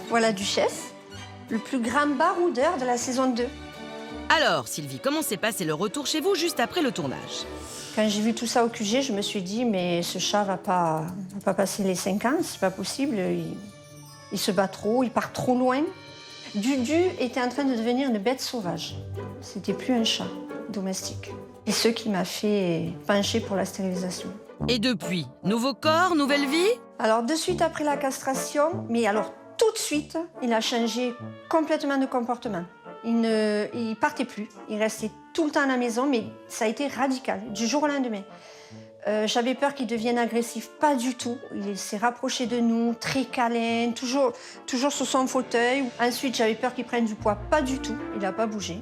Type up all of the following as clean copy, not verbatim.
Voilà Duchesse, le plus grand baroudeur de la saison 2. Alors, Sylvie, comment s'est passé le retour chez vous juste après le tournage? Quand j'ai vu tout ça au QG, je me suis dit, mais ce chat va pas passer les 5 ans, c'est pas possible. Il se bat trop, il part trop loin. Dudu était en train de devenir une bête sauvage. C'était plus un chat domestique. Et ce qui m'a fait pencher pour la stérilisation. Et depuis, nouveau corps, nouvelle vie? Alors, de suite après la castration, mais alors tout de suite, il a changé complètement de comportement. Il partait plus, il restait tout le temps à la maison, mais ça a été radical, du jour au lendemain. J'avais peur qu'il devienne agressif, pas du tout. Il s'est rapproché de nous, très câlin, toujours sur son fauteuil. Ensuite, j'avais peur qu'il prenne du poids, pas du tout, il n'a pas bougé.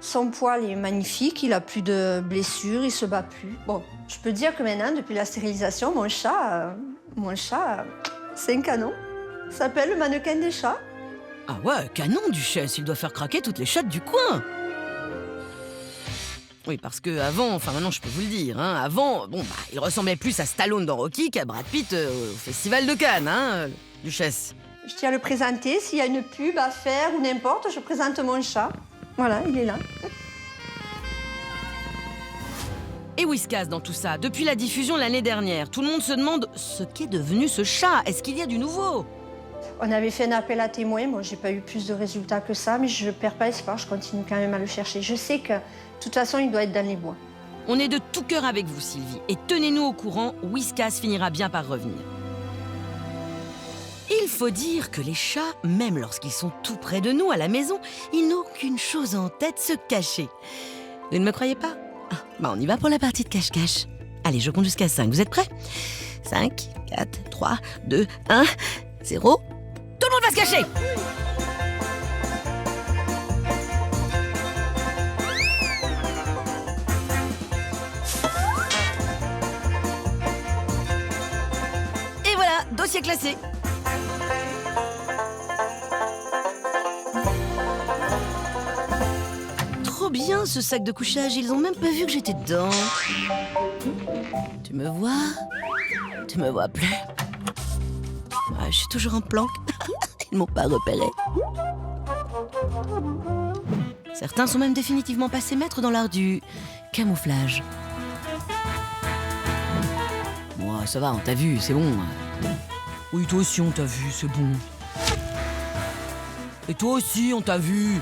Son poil est magnifique, il n'a plus de blessures, il se bat plus. Bon, je peux dire que maintenant, depuis la stérilisation, mon chat, c'est un canon. Il s'appelle le mannequin des chats. Ah ouais, canon, Duchesse, il doit faire craquer toutes les chattes du coin. Oui, parce que avant, enfin maintenant je peux vous le dire, hein, avant, il ressemblait plus à Stallone dans Rocky qu'à Brad Pitt au Festival de Cannes, hein, Duchesse. Je tiens à le présenter, s'il y a une pub à faire ou n'importe, je présente mon chat. Voilà, il est là. Et Whiskas dans tout ça, depuis la diffusion l'année dernière, tout le monde se demande ce qu'est devenu ce chat. Est-ce qu'il y a du nouveau? On avait fait un appel à témoins, moi j'ai pas eu plus de résultats que ça, mais je perds pas espoir, je continue quand même à le chercher. Je sais que, de toute façon, il doit être dans les bois. On est de tout cœur avec vous, Sylvie, et tenez-nous au courant, Whiskas finira bien par revenir. Il faut dire que les chats, même lorsqu'ils sont tout près de nous à la maison, ils n'ont qu'une chose en tête, se cacher. Vous ne me croyez pas? On y va pour la partie de cache-cache. Allez, je compte jusqu'à 5, vous êtes prêts? 5, 4, 3, 2, 1, 0... Tout le monde va se cacher! Et voilà, dossier classé. Trop bien ce sac de couchage, ils ont même pas vu que j'étais dedans. Tu me vois? Tu me vois plus? Je suis toujours en planque. Ils m'ont pas repéré. Certains sont même définitivement passés maîtres dans l'art du camouflage. Moi, ça va, on t'a vu, c'est bon. Oui, toi aussi, on t'a vu, c'est bon. Et toi aussi, on t'a vu.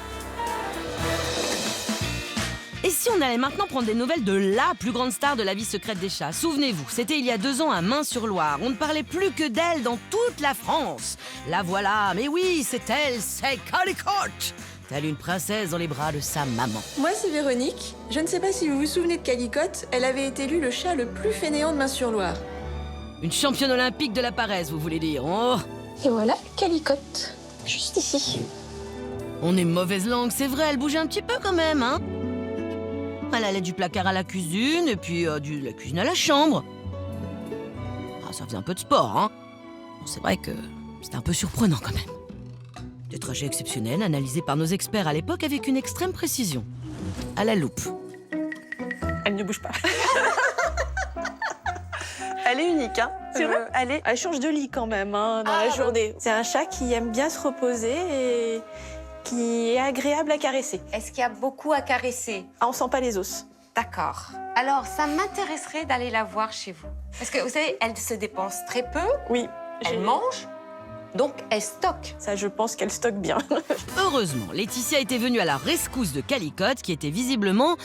Et si on allait maintenant prendre des nouvelles de la plus grande star de la vie secrète des chats? Souvenez-vous, c'était il y a 2 ans à Main-sur-Loire. On ne parlait plus que d'elle dans toute la France. La voilà, mais oui, c'est elle, c'est Calicotte, telle une princesse dans les bras de sa maman. Moi, c'est Véronique. Je ne sais pas si vous vous souvenez de Calicotte, elle avait été élue le chat le plus fainéant de Main-sur-Loire. Une championne olympique de la paresse, vous voulez dire? Oh. Et voilà, Calicotte, juste ici. On est mauvaise langue, c'est vrai, elle bougeait un petit peu quand même, hein? Elle allait du placard à la cuisine, et puis de la cuisine à la chambre. Ça faisait un peu de sport, hein? Bon, c'est vrai que c'était un peu surprenant quand même. Des trajets exceptionnels, analysés par nos experts à l'époque avec une extrême précision. À la loupe. Elle ne bouge pas. Elle est unique, hein? C'est vrai? Elle change de lit quand même, hein, dans la journée. C'est un chat qui aime bien se reposer et qui est agréable à caresser. Est-ce qu'il y a beaucoup à caresser? On sent pas les os. D'accord. Alors, ça m'intéresserait d'aller la voir chez vous. Parce que, vous savez, elle se dépense très peu, Oui. elle mange, donc elle stocke. Ça, je pense qu'elle stocke bien. Heureusement, Laetitia était venue à la rescousse de Calicotte, qui était visiblement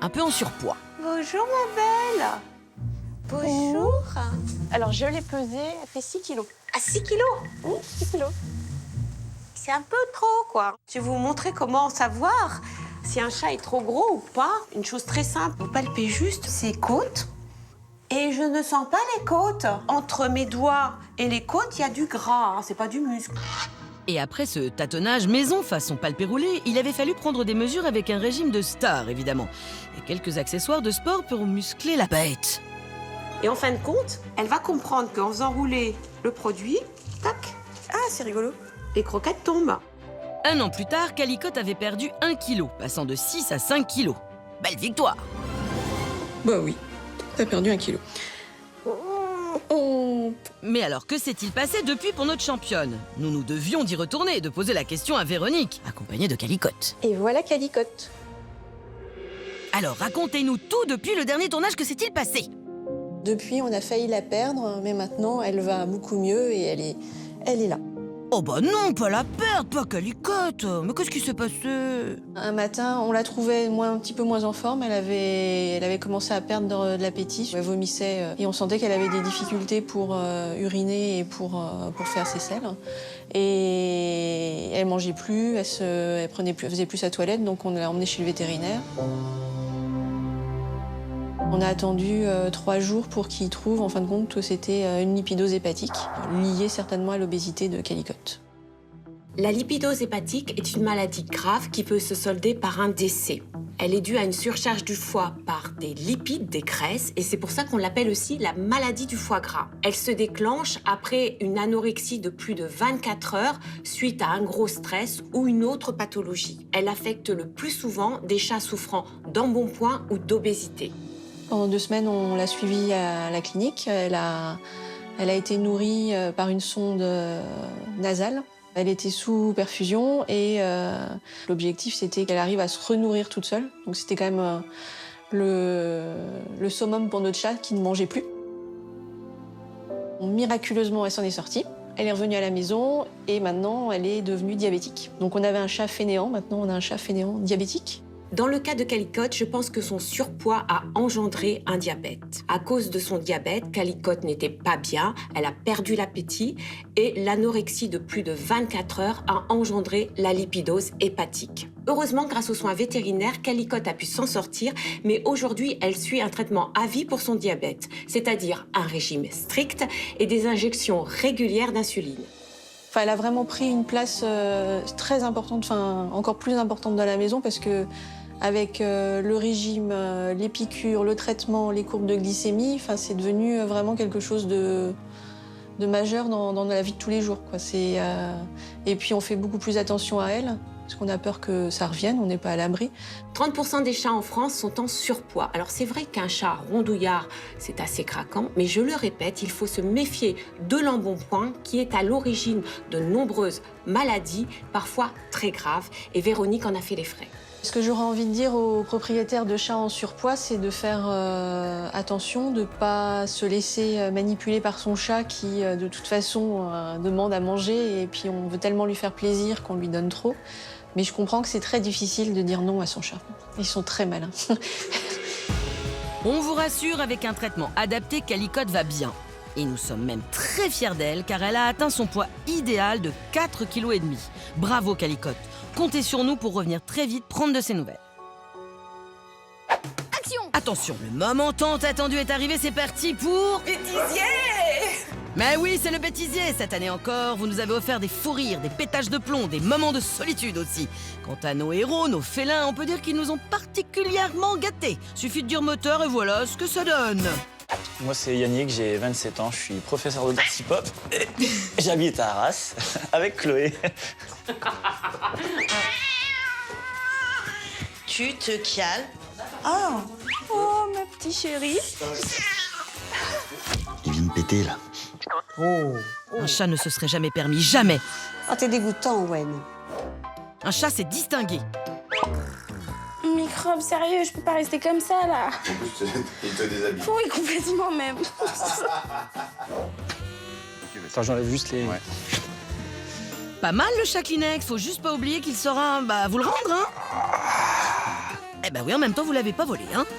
un peu en surpoids. Bonjour, ma belle. Bonjour. Alors, je l'ai pesée, elle fait 6 kilos. À 6 kilos? Oui, 6 kilos. C'est un peu trop, quoi. Je vais vous montrer comment savoir si un chat est trop gros ou pas. Une chose très simple, vous palpez juste ses côtes. Et je ne sens pas les côtes. Entre mes doigts et les côtes, il y a du gras, hein, c'est pas du muscle. Et après ce tâtonnage maison façon palpé roulé, il avait fallu prendre des mesures avec un régime de star, évidemment. Et quelques accessoires de sport pour muscler la bête. Et en fin de compte, elle va comprendre qu'en faisant rouler le produit, tac, Ah, c'est rigolo. les croquettes tombent. 1 an plus tard, Calicotte avait perdu 1 kilo, passant de 6 à 5 kilos. Belle victoire! Bah oui, t'as perdu 1 kilo. Mais alors, que s'est-il passé depuis pour notre championne? Nous devions d'y retourner et de poser la question à Véronique, accompagnée de Calicotte. Et voilà Calicotte. Alors, racontez-nous tout depuis le dernier tournage, que s'est-il passé? Depuis, on a failli la perdre, mais maintenant, elle va beaucoup mieux et elle est là. Oh bah non, pas la perdre, pas Calicotte. Mais qu'est-ce qui s'est passé? Un matin, on la trouvait un petit peu moins en forme. Elle avait commencé à perdre de l'appétit. Elle vomissait et on sentait qu'elle avait des difficultés pour uriner et pour faire ses selles. Et elle mangeait plus, elle faisait plus sa toilette, donc on l'a emmenée chez le vétérinaire. On a attendu 3 jours pour qu'il trouve, en fin de compte, que c'était une lipidose hépatique, liée certainement à l'obésité de Calicotte. La lipidose hépatique est une maladie grave qui peut se solder par un décès. Elle est due à une surcharge du foie par des lipides, des graisses, et c'est pour ça qu'on l'appelle aussi la maladie du foie gras. Elle se déclenche après une anorexie de plus de 24 heures suite à un gros stress ou une autre pathologie. Elle affecte le plus souvent des chats souffrant d'embonpoint ou d'obésité. Pendant 2 semaines, on l'a suivie à la clinique. Elle a été nourrie par une sonde nasale. Elle était sous perfusion et l'objectif, c'était qu'elle arrive à se renourrir toute seule. Donc c'était quand même le summum pour notre chat qui ne mangeait plus. Miraculeusement, elle s'en est sortie. Elle est revenue à la maison et maintenant, elle est devenue diabétique. Donc on avait un chat fainéant, maintenant on a un chat fainéant diabétique. Dans le cas de Calicotte, je pense que son surpoids a engendré un diabète. À cause de son diabète, Calicotte n'était pas bien, elle a perdu l'appétit et l'anorexie de plus de 24 heures a engendré la lipidose hépatique. Heureusement, grâce aux soins vétérinaires, Calicotte a pu s'en sortir, mais aujourd'hui, elle suit un traitement à vie pour son diabète, c'est-à-dire un régime strict et des injections régulières d'insuline. Enfin, elle a vraiment pris une place très importante, enfin encore plus importante dans la maison parce que avec le régime, les piqûres, le traitement, les courbes de glycémie, enfin c'est devenu vraiment quelque chose de majeur dans la vie de tous les jours, quoi. Et puis on fait beaucoup plus attention à elle parce qu'on a peur que ça revienne, on n'est pas à l'abri. 30% des chats en France sont en surpoids. Alors c'est vrai qu'un chat rondouillard, c'est assez craquant, mais je le répète, il faut se méfier de l'embonpoint qui est à l'origine de nombreuses maladies, parfois très graves, et Véronique en a fait les frais. Ce que j'aurais envie de dire aux propriétaires de chats en surpoids, c'est de faire attention, de ne pas se laisser manipuler par son chat qui, de toute façon, demande à manger et puis on veut tellement lui faire plaisir qu'on lui donne trop. Mais je comprends que c'est très difficile de dire non à son chat. Ils sont très malins. On vous rassure, avec un traitement adapté, Calicotte va bien. Et nous sommes même très fiers d'elle, car elle a atteint son poids idéal de 4,5 kg. Bravo Calicotte. Comptez sur nous pour revenir très vite prendre de ses nouvelles. Action! Attention, le moment tant attendu est arrivé, c'est parti pour... Bêtisier! Mais oui, c'est le bêtisier. Cette année encore, vous nous avez offert des fous rires, des pétages de plomb, des moments de solitude aussi. Quant à nos héros, nos félins, on peut dire qu'ils nous ont particulièrement gâtés. Suffit de dire moteur et voilà ce que ça donne. Moi, c'est Yannick, j'ai 27 ans, je suis professeur de danse hip-hop et j'habite à Arras avec Chloé. Tu te calmes. Oh, ma petite chérie. Il vient de péter, là. Un chat ne se serait jamais permis, jamais. Oh, t'es dégoûtant, Wen. Un chat s'est distingué. Microbe, sérieux, je peux pas rester comme ça, là. Il te déshabille. Oui, complètement, même. Attends, j'enlève juste les... Ouais. Pas mal le chat Kleenex, faut juste pas oublier qu'il saura, vous le rendre, hein. Eh ben oui, en même temps, vous l'avez pas volé, hein.